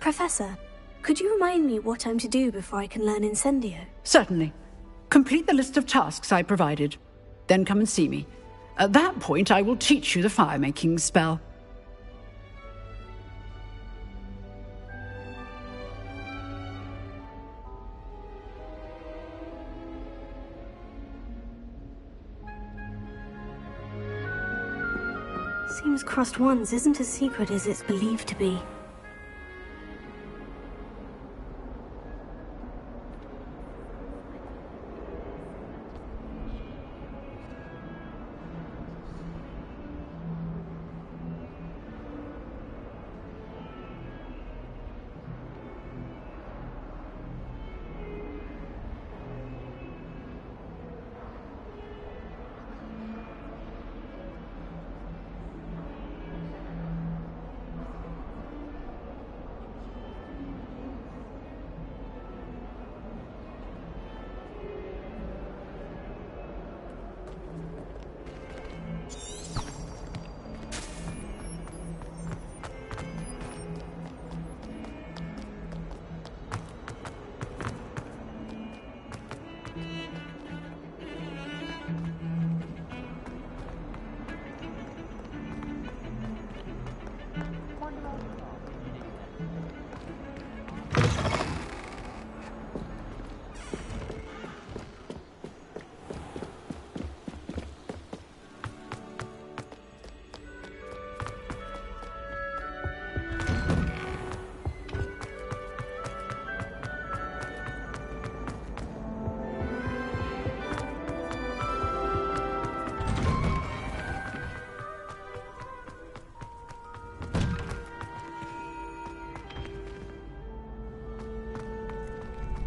Professor, could you remind me what I'm to do before I can learn Incendio? Certainly. Complete the list of tasks I provided. Then come and see me. At that point, I will teach you the fire-making spell. Seems Crossed Wands isn't as secret as it's believed to be.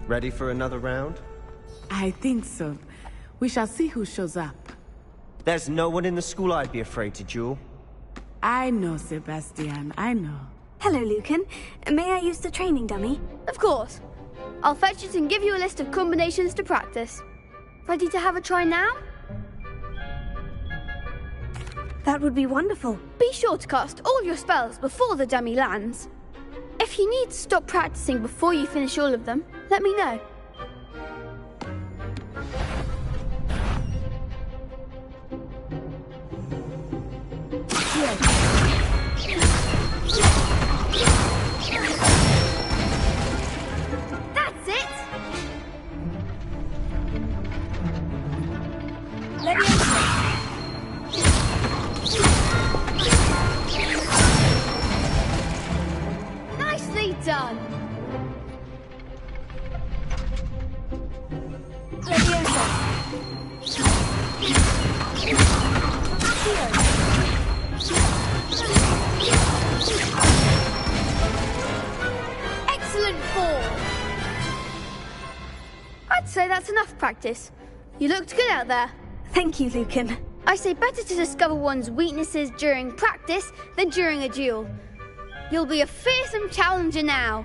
Ready for another round? I think so. We shall see who shows up. There's no one in the school I'd be afraid to duel. I know, Sebastian, I know. Hello, Lucan. May I use the training dummy? Of course. I'll fetch it and give you a list of combinations to practice. Ready to have a try now? That would be wonderful. Be sure to cast all your spells before the dummy lands. If you need to stop practicing before you finish all of them, let me know. That's it! Nicely done! Excellent form! I'd say that's enough practice. You looked good out there. Thank you, Lucan. I say better to discover one's weaknesses during practice than during a duel. You'll be a fearsome challenger now.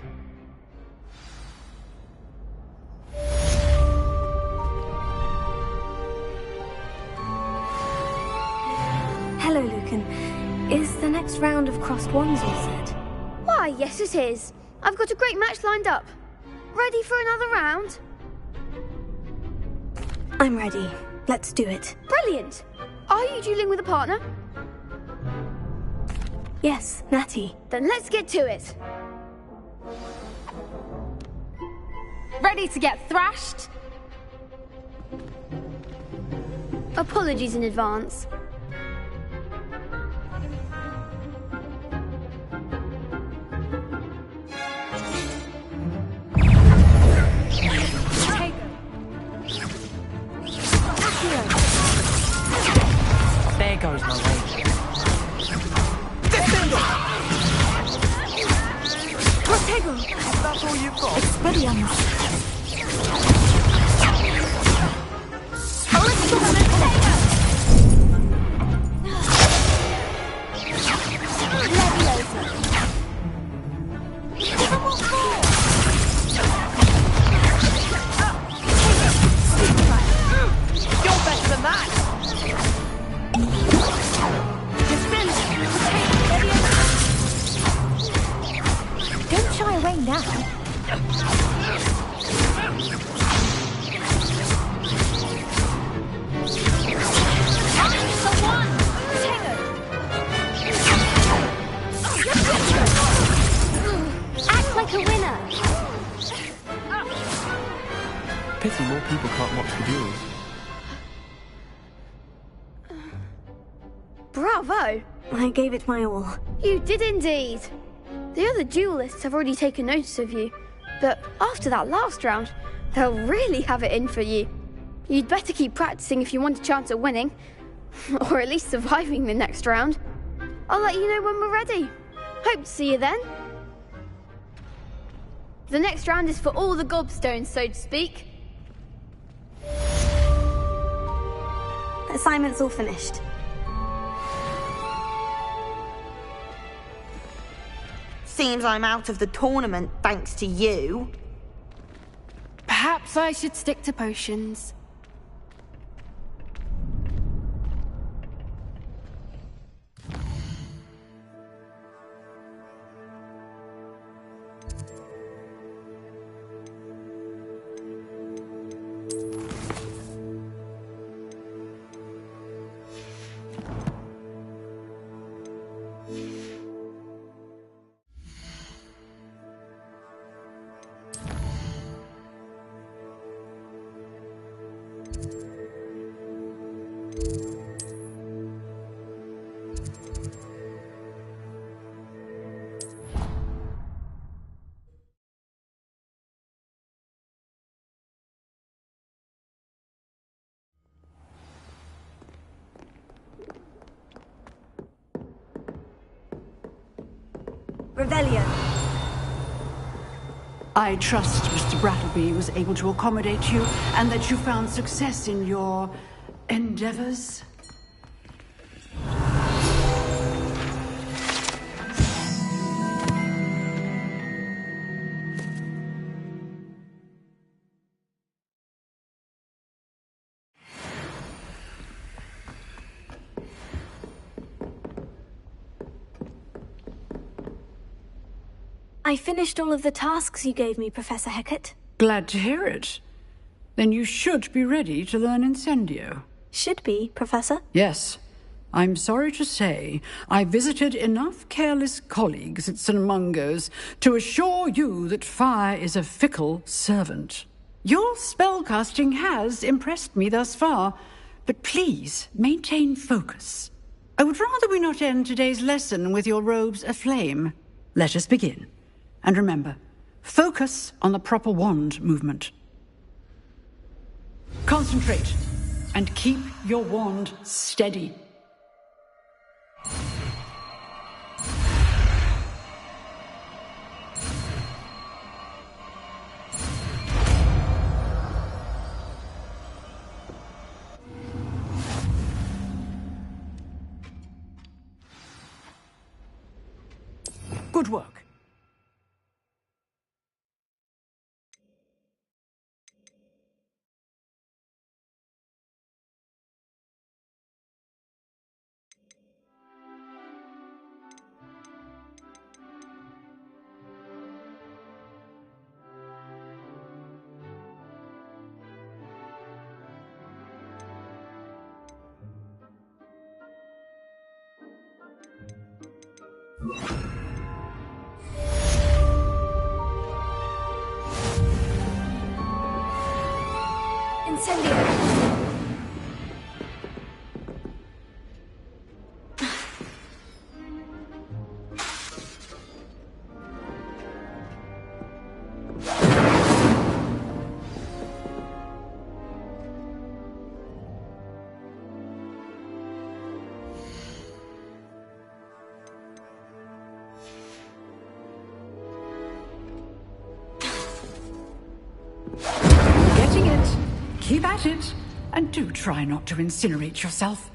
Hello, Lucan. Is the next round of Crossed Wands all set? Why, yes it is. I've got a great match lined up. Ready for another round? I'm ready. Let's do it. Brilliant! Are you dueling with a partner? Yes, Natty. Then let's get to it. Ready to get thrashed? Apologies in advance. There goes my way. Protego! That's all you've got? Expelliarmus! You're better than that! Don't shy away Act like a winner. Pity more people can't watch the duels. Bravo! I gave it my all. You did indeed. The other duelists have already taken notice of you, but after that last round, they'll really have it in for you. You'd better keep practicing if you want a chance at winning, or at least surviving the next round. I'll let you know when we're ready. Hope to see you then. The next round is for all the gobstones, so to speak. Assignment's all finished. Seems I'm out of the tournament thanks to you. Perhaps I should stick to potions. Revelio. I trust Mr. Brattleby was able to accommodate you and that you found success in your endeavors. I finished all of the tasks you gave me, Professor Hecat. Glad to hear it. Then you should be ready to learn Incendio. Should be, Professor. Yes. I'm sorry to say, I visited enough careless colleagues at St. Mungo's to assure you that fire is a fickle servant. Your spellcasting has impressed me thus far, but please maintain focus. I would rather we not end today's lesson with your robes aflame. Let us begin. And remember, focus on the proper wand movement. Concentrate, and keep your wand steady. Good work. Incendio. Getting it. Keep at it. And do try not to incinerate yourself.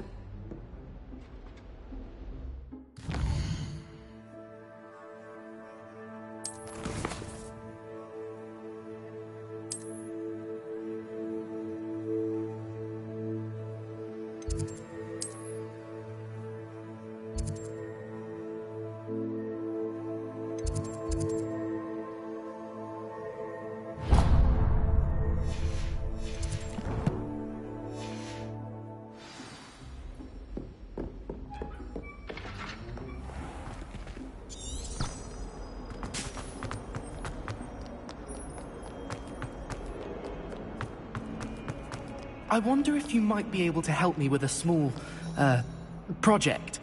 I wonder if you might be able to help me with a small, project.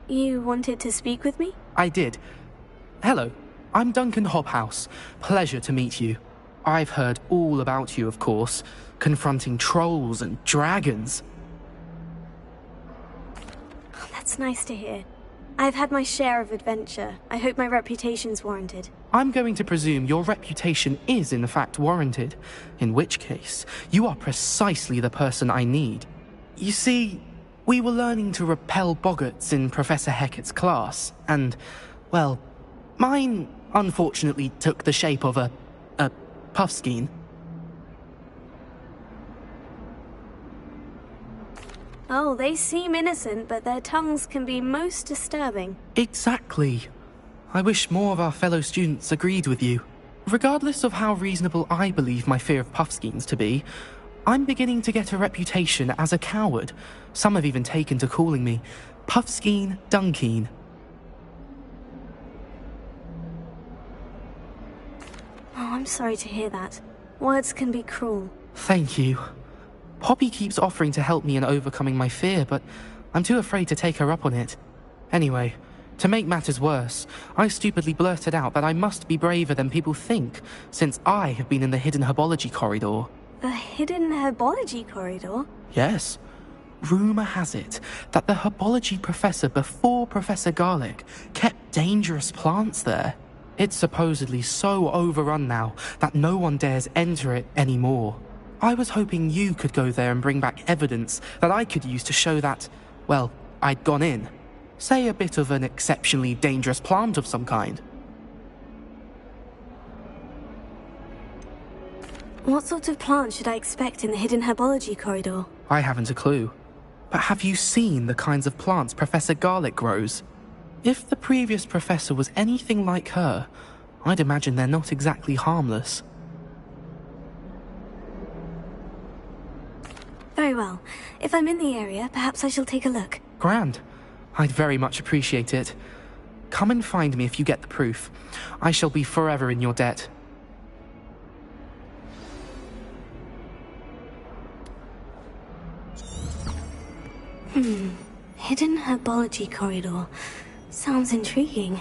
You wanted to speak with me? I did. Hello, I'm Duncan Hobhouse. Pleasure to meet you. I've heard all about you, of course, confronting trolls and dragons. Oh, that's nice to hear. I've had my share of adventure. I hope my reputation's warranted. I'm going to presume your reputation is in fact warranted, in which case, you are precisely the person I need. You see, we were learning to repel boggarts in Professor Hecat's class, and, well, mine unfortunately took the shape of a puffskein. Oh, they seem innocent, but their tongues can be most disturbing. Exactly. I wish more of our fellow students agreed with you. Regardless of how reasonable I believe my fear of puffskeins to be, I'm beginning to get a reputation as a coward. Some have even taken to calling me Puffskeen Dunkeen. Oh, I'm sorry to hear that. Words can be cruel. Thank you. Poppy keeps offering to help me in overcoming my fear, but I'm too afraid to take her up on it. Anyway, to make matters worse, I stupidly blurted out that I must be braver than people think, since I have been in the hidden herbology corridor. The hidden herbology corridor? Yes. Rumour has it that the herbology professor before Professor Garlic kept dangerous plants there. It's supposedly so overrun now that no one dares enter it anymore. I was hoping you could go there and bring back evidence that I could use to show that, well, I'd gone in. Say a bit of an exceptionally dangerous plant of some kind. What sort of plant should I expect in the hidden herbology corridor? I haven't a clue. But have you seen the kinds of plants Professor Garlic grows? If the previous professor was anything like her, I'd imagine they're not exactly harmless. Very well. If I'm in the area, perhaps I shall take a look. Grand. I'd very much appreciate it. Come and find me if you get the proof. I shall be forever in your debt. Hidden herbology corridor. Sounds intriguing.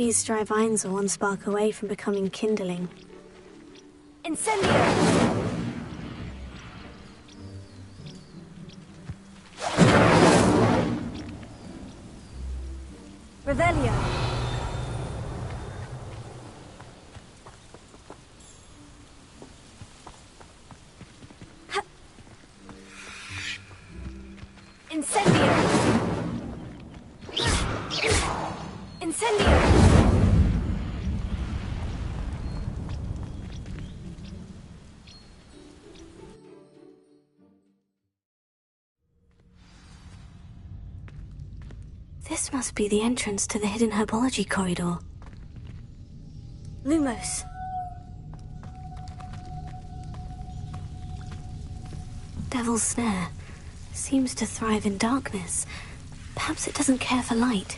These dry vines are one spark away from becoming kindling. Incendio! Revelio! Incendio! Incendio! This must be the entrance to the hidden herbology corridor. Lumos. Devil's Snare. Seems to thrive in darkness. Perhaps it doesn't care for light.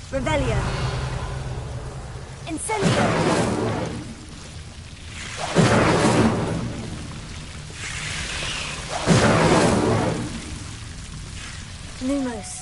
Revelio. Incendio. Lumos.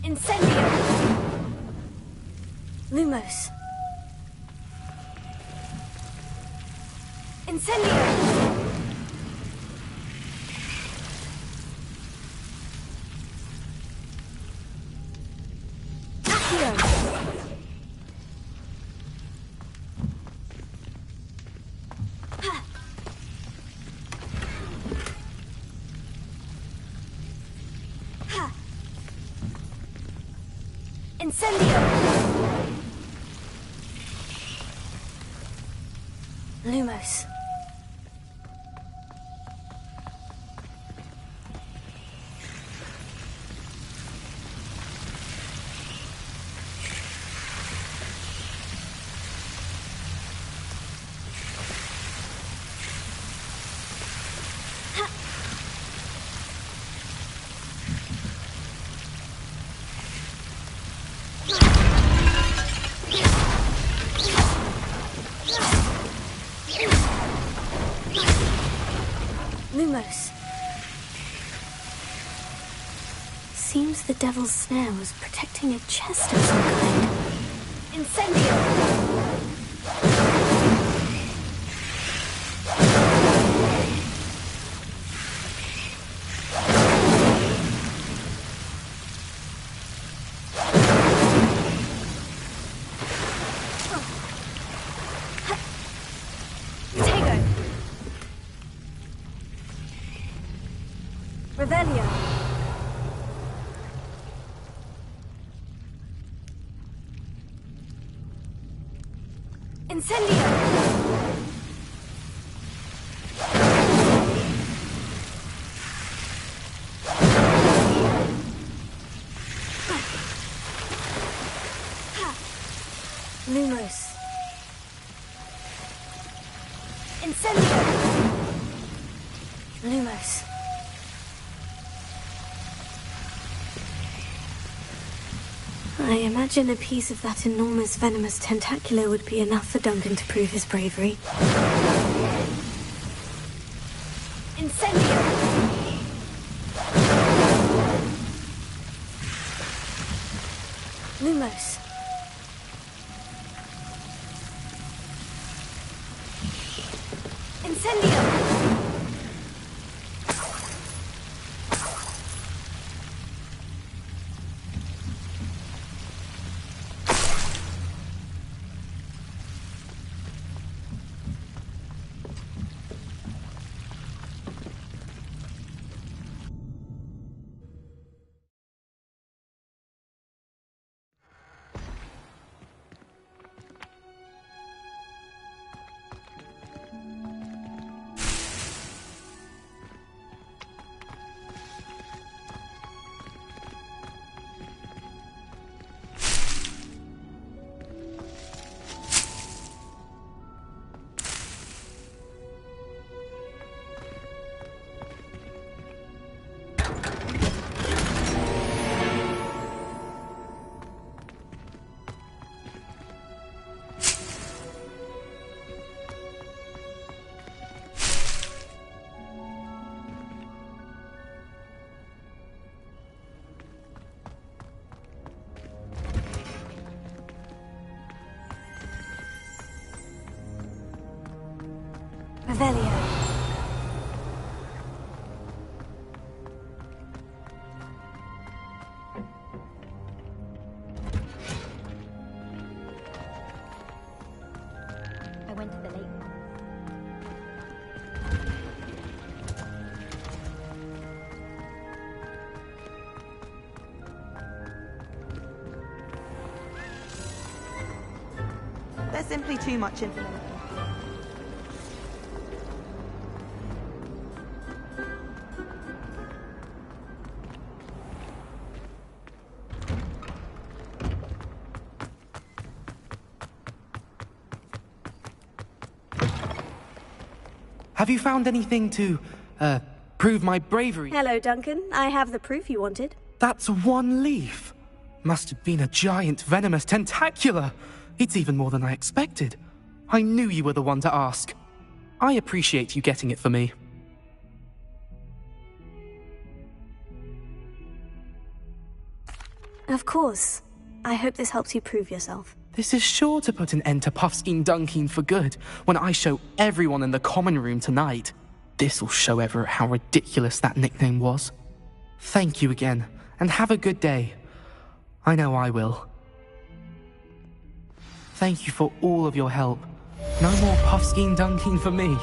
Incendio! Lumos. Incendio! Accio! Incendio! Lumos. Lumos. Seems the Devil's Snare was protecting a chest of some kind. Incendio! Revelio. Incendio. Lumos. Incendio. Lumos. I imagine a piece of that enormous venomous tentacular would be enough for Duncan to prove his bravery. Incendio! Lumos. Incendio! Revelio. I went to the lake. There's simply too much information. Have you found anything to, prove my bravery? Hello, Duncan. I have the proof you wanted. That's one leaf. Must have been a giant venomous tentacula. It's even more than I expected. I knew you were the one to ask. I appreciate you getting it for me. Of course. I hope this helps you prove yourself. This is sure to put an end to Puffskein Dunkeen for good when I show everyone in the common room tonight. This'll show Everett how ridiculous that nickname was. Thank you again, and have a good day. I know I will. Thank you for all of your help. No more Puffskein Dunkeen for me.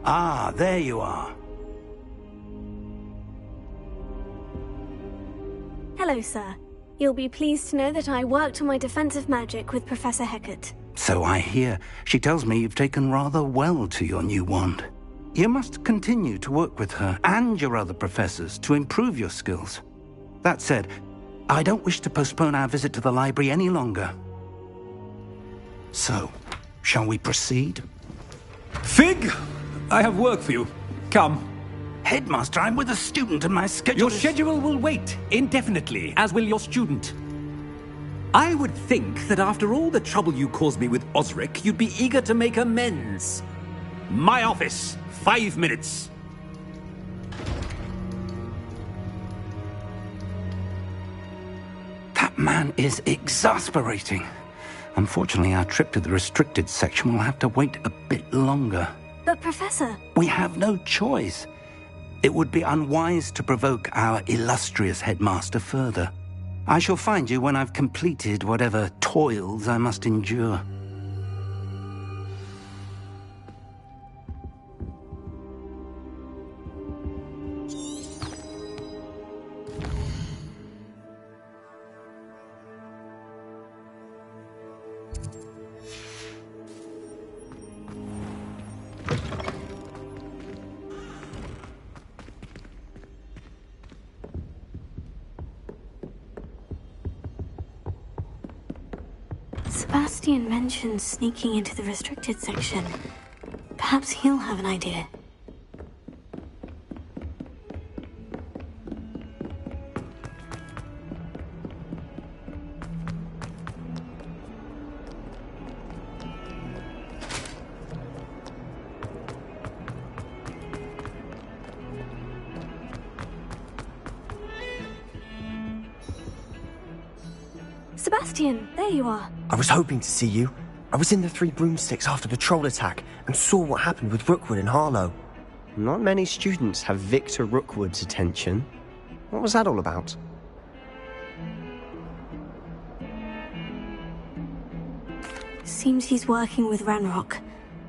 Ah, there you are. Hello, sir. You'll be pleased to know that I worked on my defensive magic with Professor Hecat. So I hear. She tells me you've taken rather well to your new wand. You must continue to work with her and your other professors to improve your skills. That said, I don't wish to postpone our visit to the library any longer. So, shall we proceed? Fig! I have work for you. Come. Headmaster, I'm with a student and my schedule Your schedule will wait indefinitely, as will your student. I would think that after all the trouble you caused me with Osric, you'd be eager to make amends. My office. 5 minutes. That man is exasperating. Unfortunately, our trip to the restricted section will have to wait a bit longer. But, Professor... We have no choice. It would be unwise to provoke our illustrious headmaster further. I shall find you when I've completed whatever toils I must endure. Sebastian mentioned sneaking into the restricted section. Perhaps he'll have an idea. Sebastian, there you are. I was hoping to see you. I was in the Three Broomsticks after the troll attack and saw what happened with Rookwood and Harlow. Not many students have Victor Rookwood's attention. What was that all about? Seems he's working with Ranrock.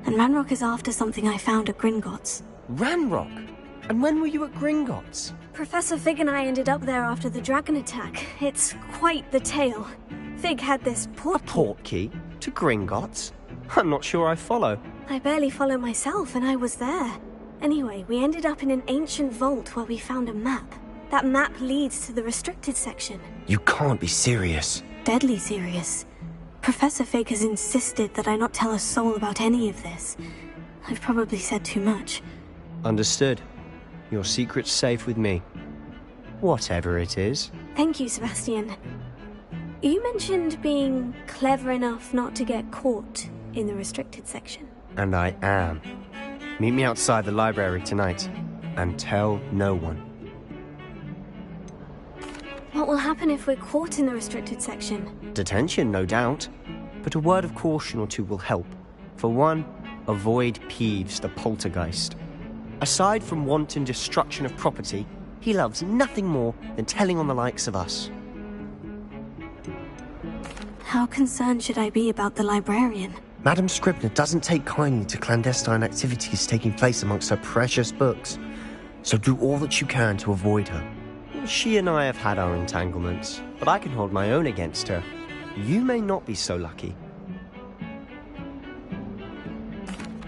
And Ranrock is after something I found at Gringotts. Ranrock? And when were you at Gringotts? Professor Fig and I ended up there after the dragon attack. It's quite the tale. Fig had this portkey to Gringotts? I'm not sure I follow. I barely follow myself, and I was there. Anyway, we ended up in an ancient vault where we found a map. That map leads to the restricted section. You can't be serious. Deadly serious. Professor Fig has insisted that I not tell a soul about any of this. I've probably said too much. Understood. Your secret's safe with me. Whatever it is. Thank you, Sebastian. You mentioned being clever enough not to get caught in the restricted section. And I am. Meet me outside the library tonight, and tell no one. What will happen if we're caught in the restricted section? Detention, no doubt. But a word of caution or two will help. For one, avoid Peeves, the poltergeist. Aside from wanton destruction of property, he loves nothing more than telling on the likes of us. How concerned should I be about the librarian? Madam Scribner doesn't take kindly to clandestine activities taking place amongst her precious books, so do all that you can to avoid her. She and I have had our entanglements, but I can hold my own against her. You may not be so lucky.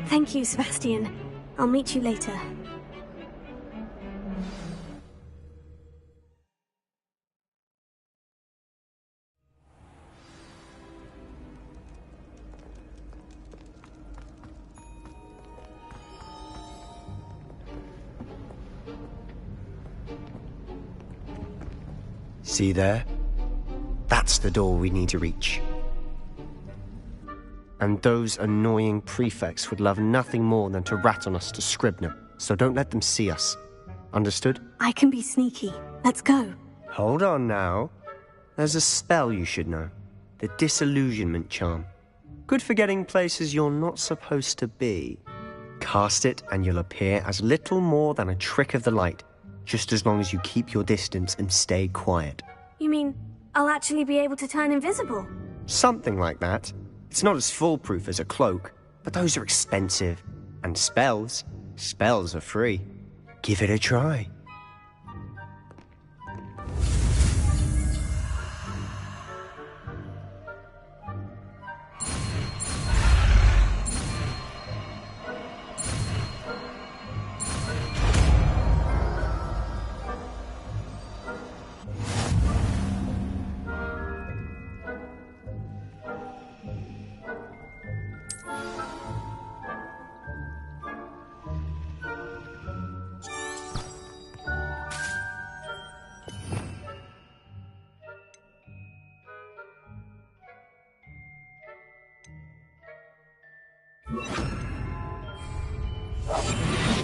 Thank you, Sebastian. I'll meet you later. See there? That's the door we need to reach. And those annoying prefects would love nothing more than to rat on us to Scribner, so don't let them see us. Understood? I can be sneaky. Let's go. Hold on now. There's a spell you should know. The Disillusionment Charm. Good for getting places you're not supposed to be. Cast it and you'll appear as little more than a trick of the light, just as long as you keep your distance and stay quiet. You mean I'll actually be able to turn invisible? Something like that. It's not as foolproof as a cloak, but those are expensive. And spells are free. Give it a try.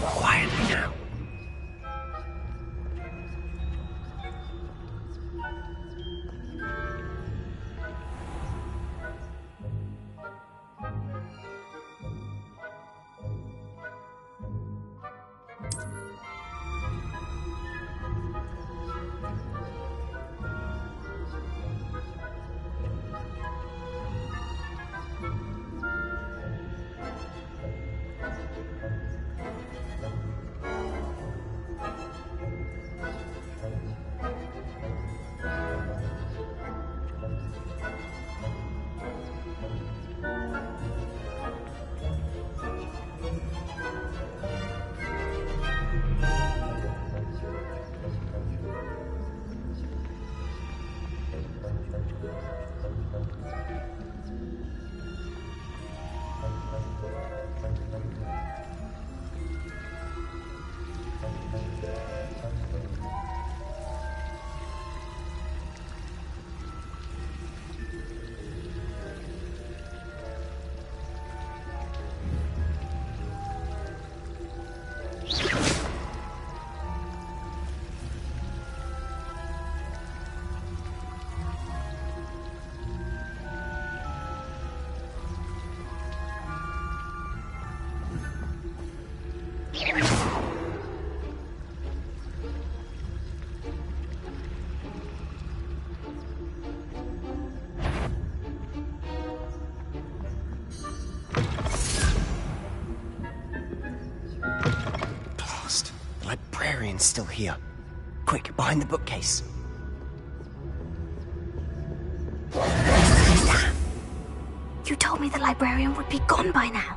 Quietly now. librarian's still here. Quick, behind the bookcase. Damn. You told me the librarian would be gone by now.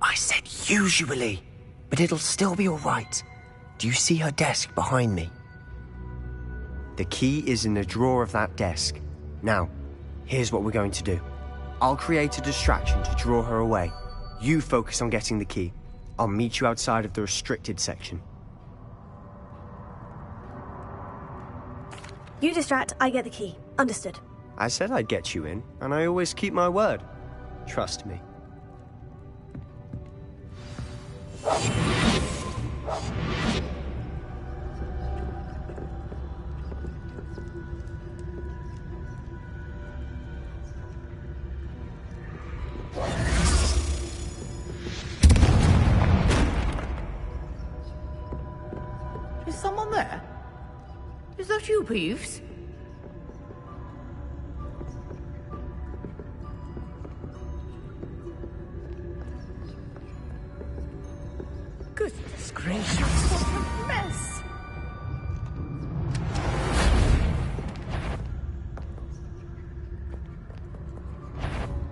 I said usually, but it'll still be all right. Do you see her desk behind me? The key is in the drawer of that desk. Now, here's what we're going to do. I'll create a distraction to draw her away. You focus on getting the key. I'll meet you outside of the restricted section. You distract, I get the key. Understood. I said I'd get you in, and I always keep my word. Trust me. Is someone there? Is that you, Peeves? Goodness gracious, what a mess!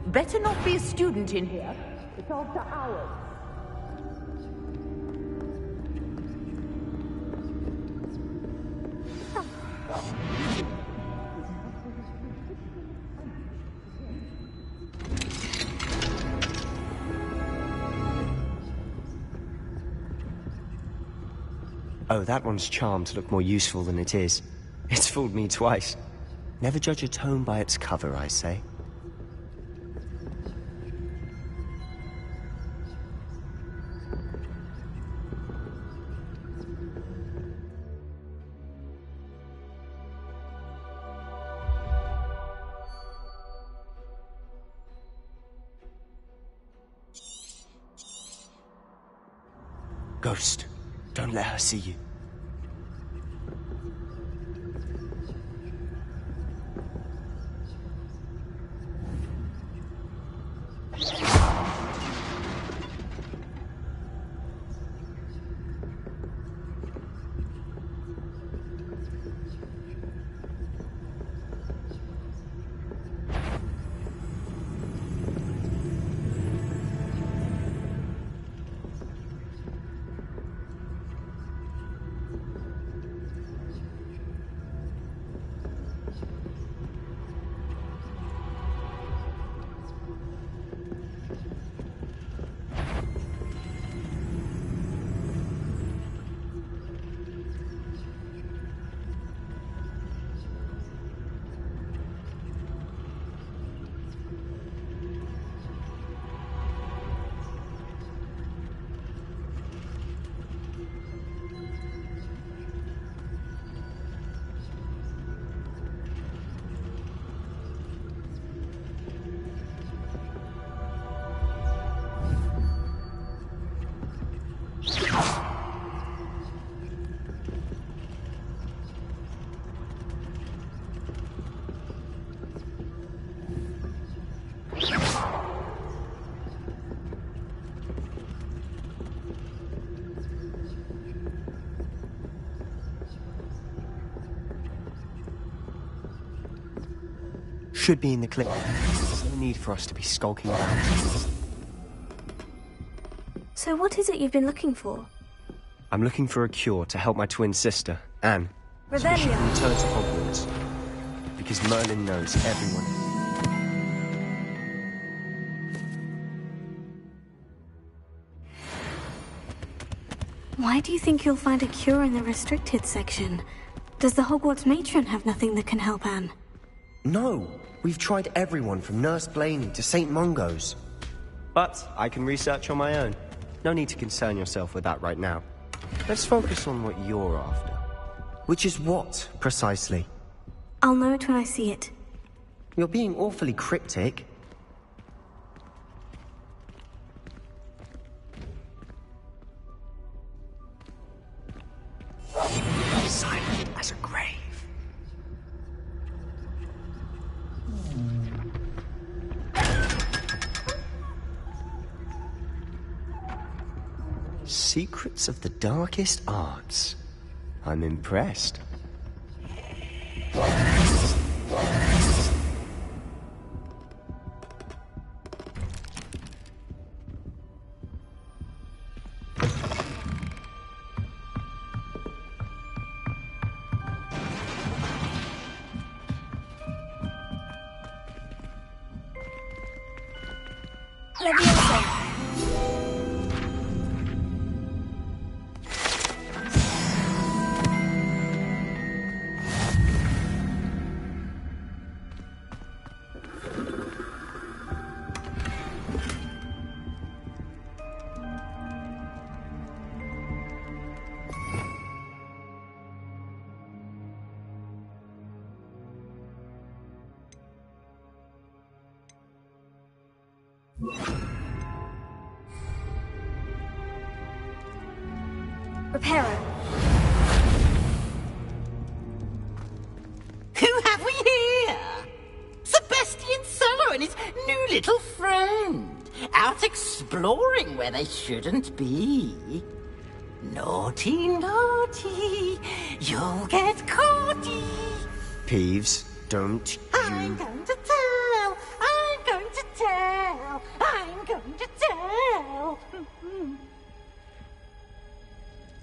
Better not be a student in here. It's after hours. Oh, that one's charmed to look more useful than it is. It's fooled me twice. Never judge a tome by its cover, I say. Ghost, don't let her see you. Should be in the clip. There's no need for us to be skulking around. So what is it you've been looking for? I'm looking for a cure to help my twin sister, Anne. So we should Revelio. return to Hogwarts. Because Merlin knows everyone. Why do you think you'll find a cure in the restricted section? Does the Hogwarts matron have nothing that can help Anne? No! We've tried everyone from Nurse Blaney to St. Mungo's. But I can research on my own. No need to concern yourself with that right now. Let's focus on what you're after. Which is what, precisely? I'll know it when I see it. You're being awfully cryptic. Silent as a grave. Secrets of the darkest arts. I'm impressed. Reparo. Who have we here? Sebastian Solo and his new little friend. Out exploring where they shouldn't be. Naughty, naughty. You'll get caughty. Peeves, don't I'm going to tell. I'm going to tell. I'm going to tell.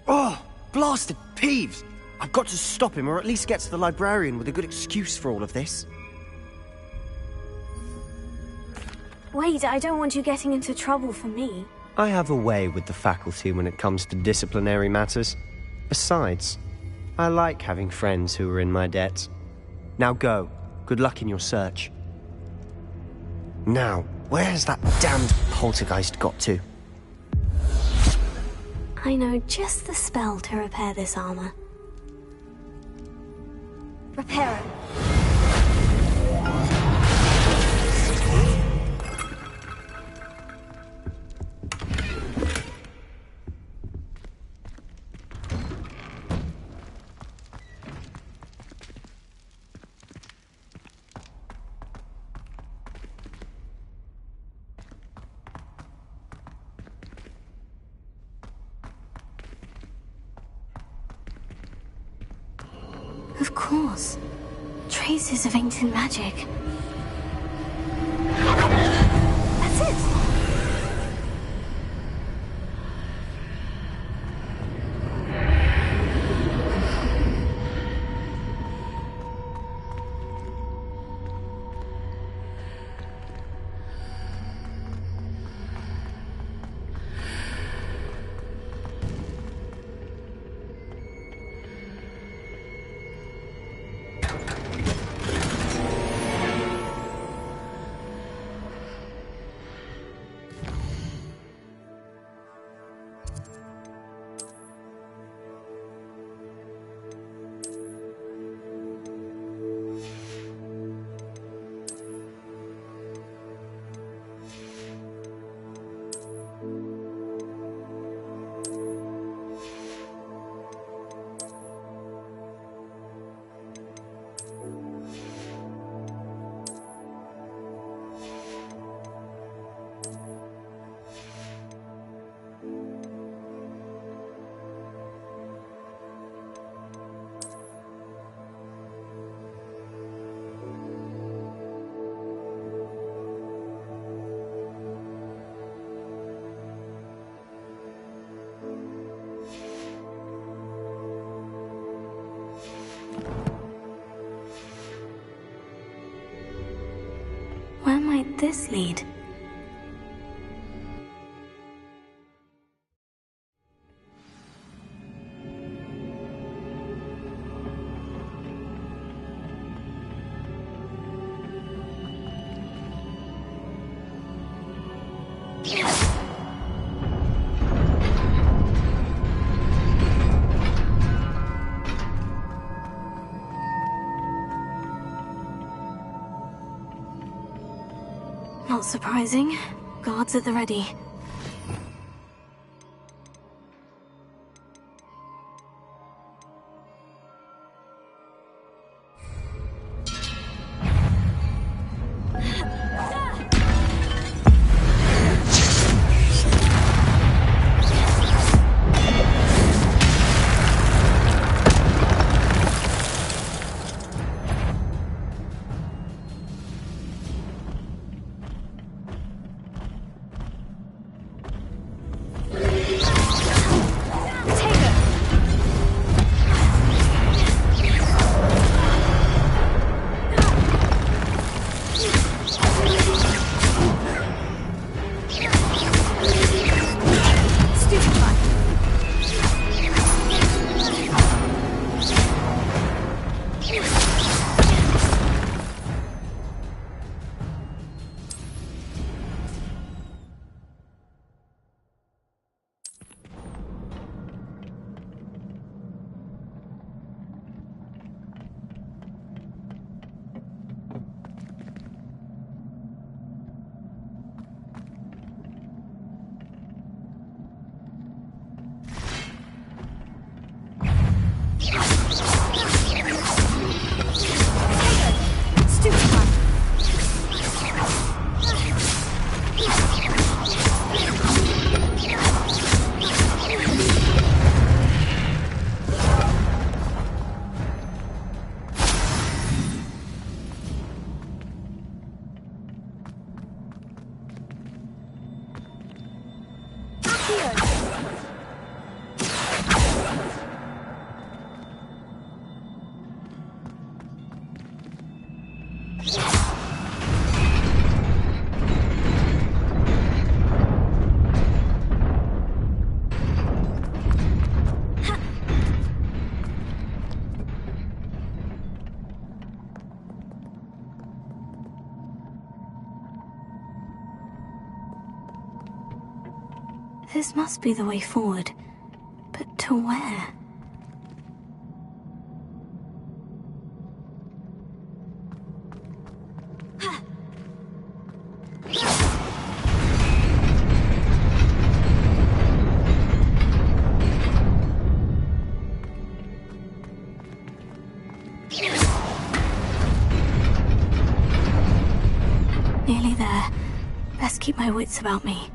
Oh, blasted Peeves! I've got to stop him, or at least get to the librarian with a good excuse for all of this. Wait, I don't want you getting into trouble for me. I have a way with the faculty when it comes to disciplinary matters. Besides, I like having friends who are in my debt. Now go. Good luck in your search. Now, where's that damned poltergeist got to? I know just the spell to repair this armor. Reparo. Of course. Traces of ancient magic. That's it! Where might this lead? Not surprising. Guards at the ready. This must be the way forward. But to where? Nearly there. Best keep my wits about me.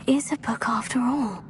Is a book after all.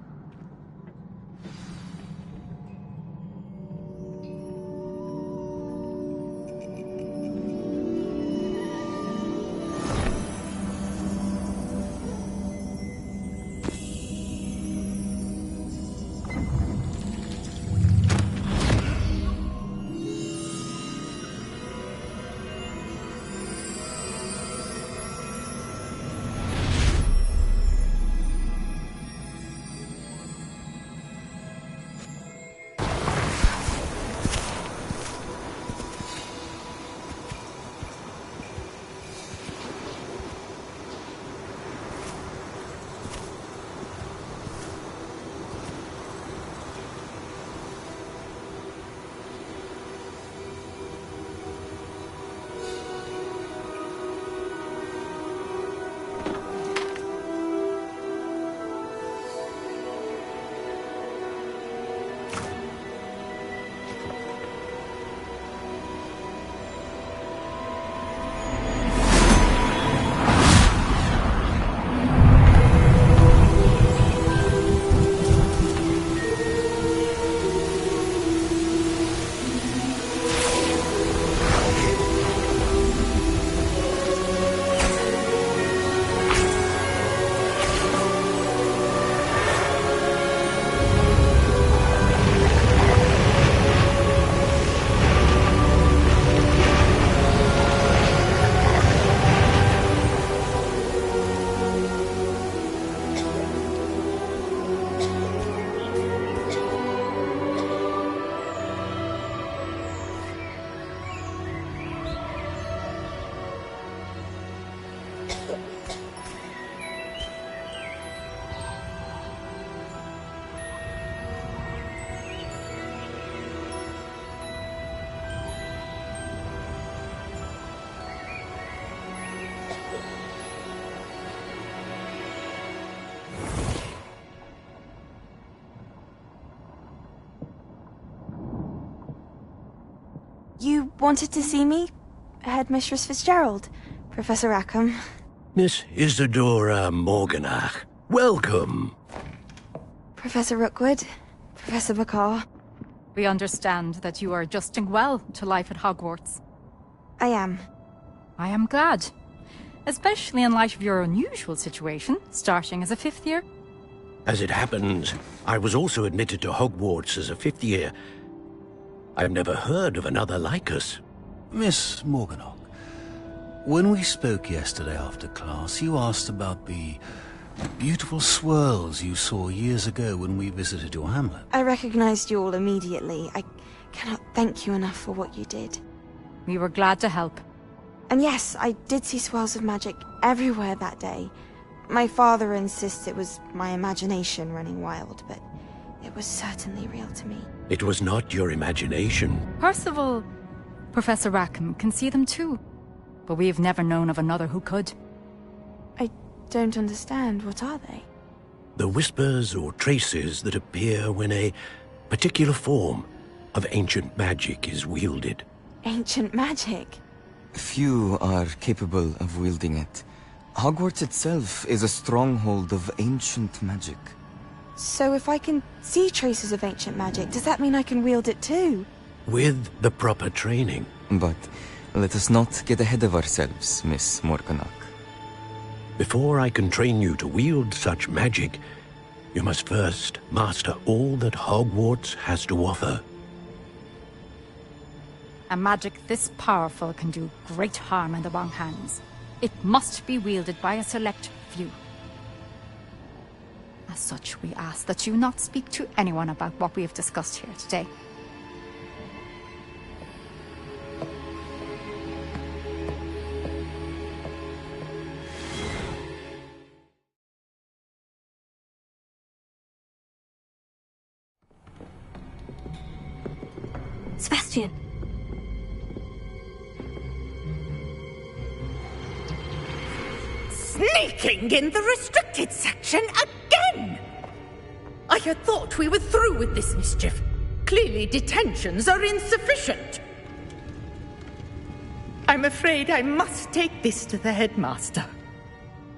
wanted to see me? Headmistress Fitzgerald, Professor Rackham. Miss Isadora Morganach, welcome. Professor Rookwood, Professor Bakar. We understand that you are adjusting well to life at Hogwarts. I am. I am glad. Especially in light of your unusual situation, starting as a 5th year. As it happens, I was also admitted to Hogwarts as a 5th year. I've never heard of another like us. Miss Morganach, when we spoke yesterday after class, you asked about the beautiful swirls you saw years ago when we visited your hamlet. I recognized you all immediately. I cannot thank you enough for what you did. We were glad to help. And yes, I did see swirls of magic everywhere that day. My father insists it was my imagination running wild, but it was certainly real to me. It was not your imagination. Percival, Professor Rackham can see them too. But we've never known of another who could. I don't understand. What are they? The whispers or traces that appear when a particular form of ancient magic is wielded. Ancient magic? Few are capable of wielding it. Hogwarts itself is a stronghold of ancient magic. So if I can see traces of ancient magic, does that mean I can wield it too? With the proper training. But let us not get ahead of ourselves, Miss Morganach. Before I can train you to wield such magic, you must first master all that Hogwarts has to offer. A magic this powerful can do great harm in the wrong hands. It must be wielded by a select few. As such, we ask that you not speak to anyone about what we have discussed here today. Sebastian. Sneaking in the restricted section again! I had thought we were through with this mischief. Clearly detentions are insufficient. I'm afraid I must take this to the headmaster.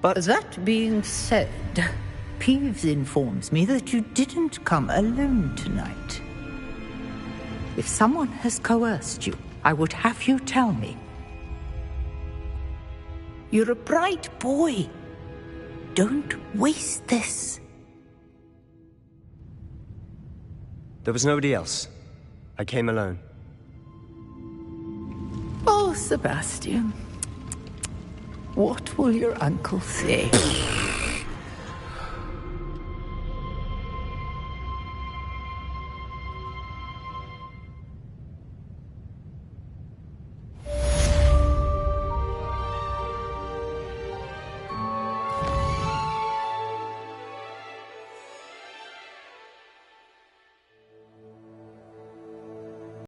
But that being said, Peeves informs me that you didn't come alone tonight. If someone has coerced you, I would have you tell me. You're a bright boy. Don't waste this. There was nobody else. I came alone. Oh, Sebastian. What will your uncle say?